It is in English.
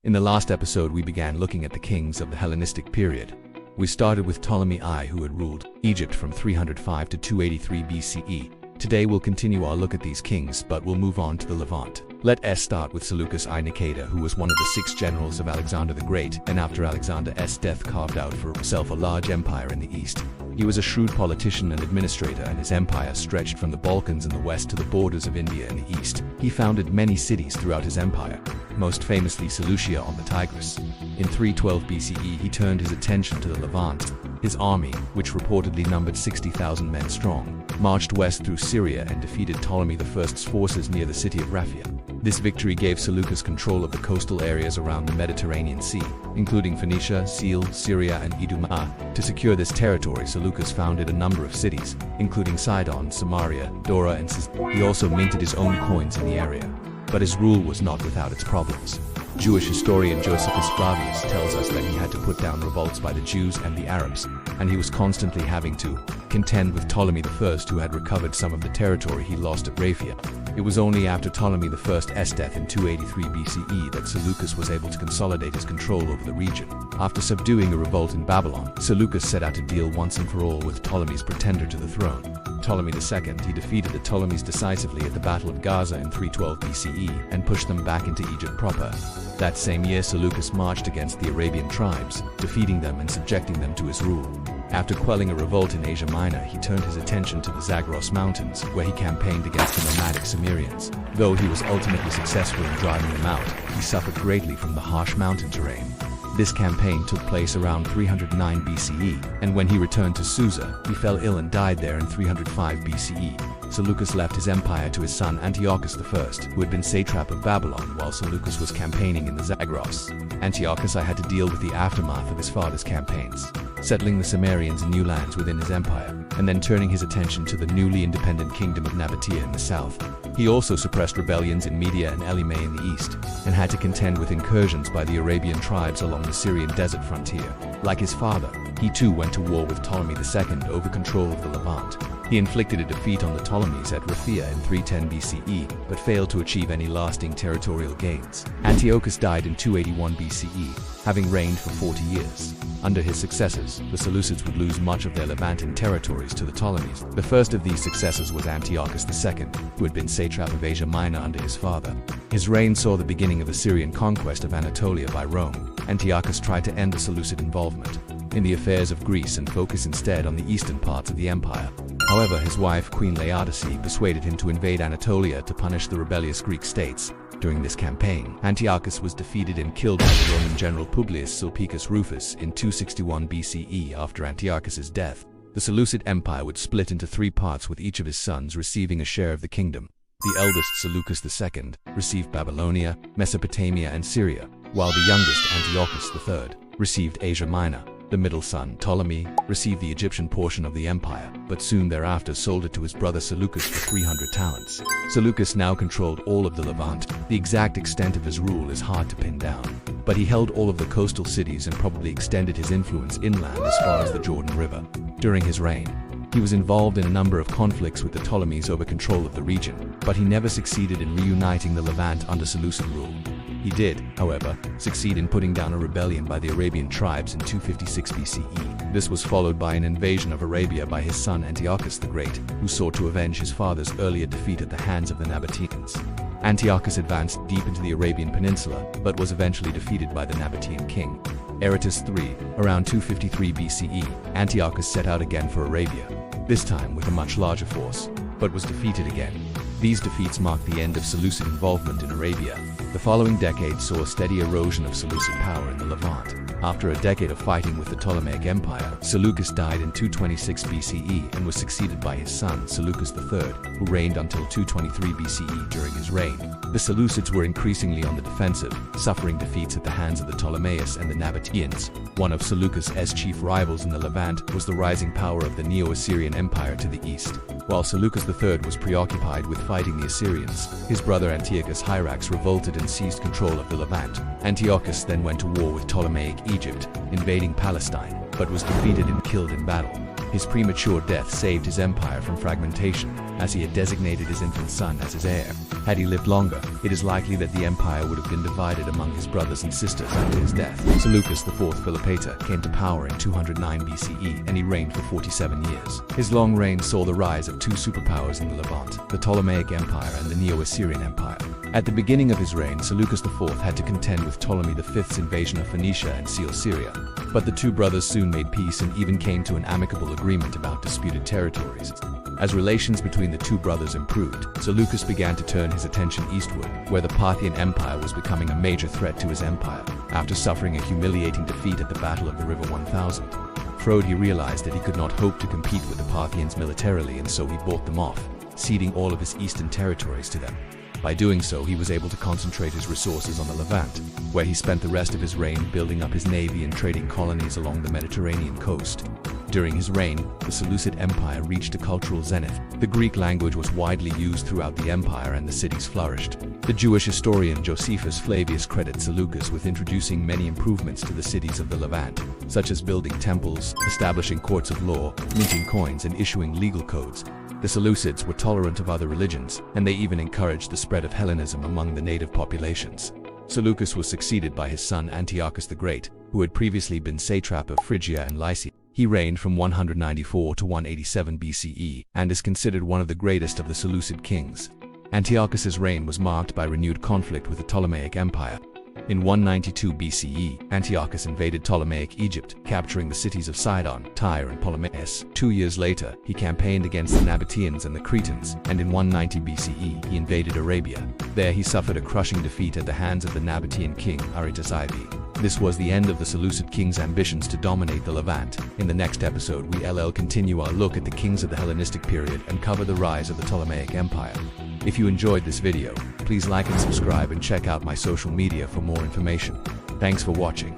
In the last episode, we began looking at the kings of the Hellenistic period. We started with Ptolemy I, who had ruled Egypt from 305 to 283 BCE. Today we'll continue our look at these kings, but we'll move on to the Levant. Let us start with Seleucus I Nicator, who was one of the 6 generals of Alexander the Great, and after Alexander's death carved out for himself a large empire in the east. He was a shrewd politician and administrator, and his empire stretched from the Balkans in the west to the borders of India in the east. He founded many cities throughout his empire, most famously Seleucia on the Tigris. In 312 BCE, he turned his attention to the Levant. His army, which reportedly numbered 60,000 men strong, marched west through Syria and defeated Ptolemy I's forces near the city of Raphia. This victory gave Seleucus control of the coastal areas around the Mediterranean Sea, including Phoenicia, Syria, and Idumea. To secure this territory, Seleucus founded a number of cities, including Sidon, Samaria, Dora, and Caesarea. He also minted his own coins in the area. But his rule was not without its problems. Jewish historian Josephus Flavius tells us that he had to put down revolts by the Jews and the Arabs, and he was constantly having to contend with Ptolemy I, who had recovered some of the territory he lost at Raphia. It was only after Ptolemy I's death in 283 BCE that Seleucus was able to consolidate his control over the region. After subduing a revolt in Babylon, Seleucus set out to deal once and for all with Ptolemy's pretender to the throne. Ptolemy II, he defeated the Ptolemies decisively at the Battle of Gaza in 312 BCE and pushed them back into Egypt proper. That same year, Seleucus marched against the Arabian tribes, defeating them and subjecting them to his rule. After quelling a revolt in Asia Minor, he turned his attention to the Zagros Mountains, where he campaigned against the nomadic Cimmerians. Though he was ultimately successful in driving them out, he suffered greatly from the harsh mountain terrain. This campaign took place around 309 BCE, and when he returned to Susa, he fell ill and died there in 305 BCE. Seleucus left his empire to his son Antiochus I, who had been satrap of Babylon while Seleucus was campaigning in the Zagros. Antiochus I had to deal with the aftermath of his father's campaigns, settling the Cimmerians in new lands within his empire, and then turning his attention to the newly independent kingdom of Nabatea in the south. He also suppressed rebellions in Media and Elymais in the east, and had to contend with incursions by the Arabian tribes along the Syrian desert frontier. Like his father, he too went to war with Ptolemy II over control of the Levant. He inflicted a defeat on the Ptolemies at Raphia in 310 BCE, but failed to achieve any lasting territorial gains. Antiochus died in 281 BCE, having reigned for 40 years. Under his successors, the Seleucids would lose much of their Levantan territories to the Ptolemies. The first of these successors was Antiochus II, who had been satrap of Asia Minor under his father. His reign saw the beginning of the Syrian conquest of Anatolia by Rome. Antiochus tried to end the Seleucid involvement in the affairs of Greece and focus instead on the eastern parts of the empire. However, his wife, Queen Laodice, persuaded him to invade Anatolia to punish the rebellious Greek states. During this campaign, Antiochus was defeated and killed by the Roman general Publius Sulpicius Rufus in 261 BCE. After Antiochus's death, the Seleucid Empire would split into 3 parts, with each of his sons receiving a share of the kingdom. The eldest, Seleucus II, received Babylonia, Mesopotamia, and Syria, while the youngest, Antiochus III, received Asia Minor. The middle son, Ptolemy, received the Egyptian portion of the empire, but soon thereafter sold it to his brother Seleucus for 300 talents. Seleucus now controlled all of the Levant. The exact extent of his rule is hard to pin down, but he held all of the coastal cities and probably extended his influence inland as far as the Jordan River. During his reign, he was involved in a number of conflicts with the Ptolemies over control of the region, but he never succeeded in reuniting the Levant under Seleucid rule. He did, however, succeed in putting down a rebellion by the Arabian tribes in 256 BCE. This was followed by an invasion of Arabia by his son Antiochus the Great, who sought to avenge his father's earlier defeat at the hands of the Nabateans. Antiochus advanced deep into the Arabian Peninsula, but was eventually defeated by the Nabatean king, Aratus III. Around 253 BCE, Antiochus set out again for Arabia, this time with a much larger force, but was defeated again. These defeats marked the end of Seleucid involvement in Arabia. The following decade saw a steady erosion of Seleucid power in the Levant. After a decade of fighting with the Ptolemaic Empire, Seleucus died in 226 BCE and was succeeded by his son, Seleucus III, who reigned until 223 BCE. During his reign, the Seleucids were increasingly on the defensive, suffering defeats at the hands of the Ptolemaics and the Nabateans. One of Seleucus's chief rivals in the Levant was the rising power of the Neo-Assyrian Empire to the east. While Seleucus III was preoccupied with fighting the Assyrians, his brother Antiochus Hyrax revolted and seized control of the Levant. Antiochus then went to war with Ptolemaic Egypt, invading Palestine, but was defeated and killed in battle. His premature death saved his empire from fragmentation, as he had designated his infant son as his heir. Had he lived longer, it is likely that the empire would have been divided among his brothers and sisters after his death. Seleucus IV Philopator came to power in 209 BCE, and he reigned for 47 years. His long reign saw the rise of two superpowers in the Levant, the Ptolemaic Empire and the Neo-Assyrian Empire. At the beginning of his reign, Seleucus IV had to contend with Ptolemy V's invasion of Phoenicia and Seal Syria. But the two brothers soon made peace and even came to an amicable agreement about disputed territories. As relations between the two brothers improved, Seleucus began to turn his attention eastward, where the Parthian Empire was becoming a major threat to his empire. After suffering a humiliating defeat at the Battle of the River 1000, he realized that he could not hope to compete with the Parthians militarily, and so he bought them off, ceding all of his eastern territories to them. By doing so, he was able to concentrate his resources on the Levant, where he spent the rest of his reign building up his navy and trading colonies along the Mediterranean coast. During his reign, the Seleucid Empire reached a cultural zenith. The Greek language was widely used throughout the empire and the cities flourished. The Jewish historian Josephus Flavius credits Seleucus with introducing many improvements to the cities of the Levant, such as building temples, establishing courts of law, minting coins, and issuing legal codes. The Seleucids were tolerant of other religions, and they even encouraged the spread of Hellenism among the native populations. Seleucus was succeeded by his son Antiochus the Great, who had previously been satrap of Phrygia and Lycia. He reigned from 194 to 187 BCE and is considered one of the greatest of the Seleucid kings. Antiochus's reign was marked by renewed conflict with the Ptolemaic Empire. In 192 BCE, Antiochus invaded Ptolemaic Egypt, capturing the cities of Sidon, Tyre, and Ptolemais. 2 years later, he campaigned against the Nabateans and the Cretans, and in 190 BCE, he invaded Arabia. There he suffered a crushing defeat at the hands of the Nabatean king, Aretas IV. This was the end of the Seleucid king's ambitions to dominate the Levant. In the next episode, we'll continue our look at the kings of the Hellenistic period and cover the rise of the Ptolemaic Empire. If you enjoyed this video, please like and subscribe and check out my social media for more information. Thanks for watching.